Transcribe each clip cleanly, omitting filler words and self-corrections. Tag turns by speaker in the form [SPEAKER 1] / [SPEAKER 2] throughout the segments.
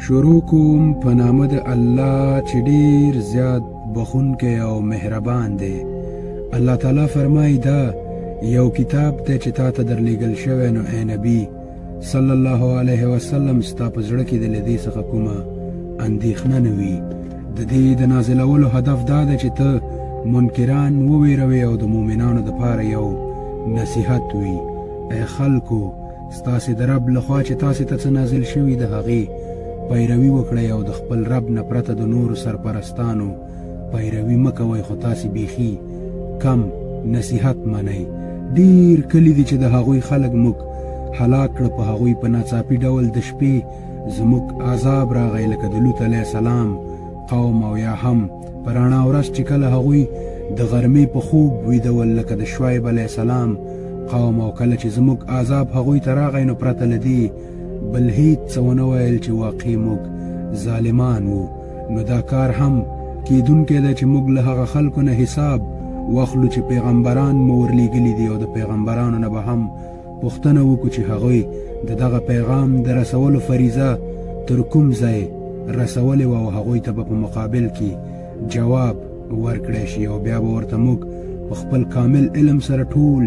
[SPEAKER 1] شروع کوم په نامه د الله چې ډیر زیات بخونکی او مهربان دی. الله تعالی فرمایي دا یو کتاب دی چې تا ته درلیږل شوی، نو ای نبی صلی الله علیه وسلم ستا په زړه کې د دې څخه کومه اندېښنه نه وي. د دې د نازلولو هدف دا دی چې ته منکران وویروي او د مؤمنانو دپاره یو نصیحت وي. ای خلکو، ستاسې د رب لخوا چې تاسې ته څه نازل شوي د هغې پیروي وکړئ او د خپل رب نه پرته د نورو سرپرستانو پیروي مه کوئ، خو تاسې بیخي کم نصیحت منئ. ډیر کلی دي چې د هغوی خلک موږ هلاک کړه، په هغوی په ناڅاپي ډول د شپې زموږ عذاب راغی، لکه د لوط علیه السلام قوم، او یا هم په رڼا ورځ چې کله هغوی د غرمې په خوب ویدول، لکه د شعیب علیه السلام قوم. او کله چې زموږ عذاب هغوی ته راغی، نو پرته له دې بل هیڅ څه ونه ویل چې واقعي موږ ظالمان وو. نو دا کار هم کیدونکی دی چې موږ له هغه خلکو نه حساب واخلو چې پیغمبران مو ورلیږلي دي، او د پیغمبرانو نه به هم پوښتنه وکړو چې هغوی د دغه پیغام د رسولو فریضه تر کوم ځای رسولې وه، او هغوی ته به په مقابل کې جواب ورکړی شي. او بیا به ورته موږ په خپل کامل علم سره ټول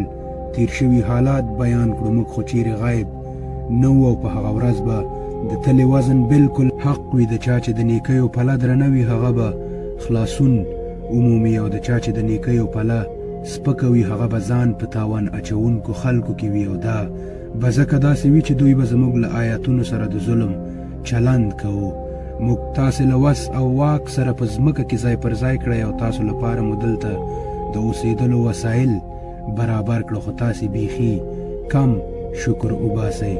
[SPEAKER 1] تیر شوي حالات بیان کړو. موږ خو چیرې غیب نه وو، او په هغه ورځ به د تلې وزن بالکل حق وي. د چا چې د نیکیو پله درنه وي هغه به خلاصون عمومي، او د چا چې د نیکیو پله سپکه وي هغه به ځان په تاوان اچوونکو خلکو کې وي. او دا به ځکه داسې وي چې دوی به زموږ له آیاتونو سره د ظلم چلند کوو. موږ تاسې له وس او واک سره په ځمکه کې ځای پر ځای کړی، او تاسو لپاره مو دلته د اوسېدلو وسایل برابر کړو، خو تاسې بیخي کم شکر وباسئ.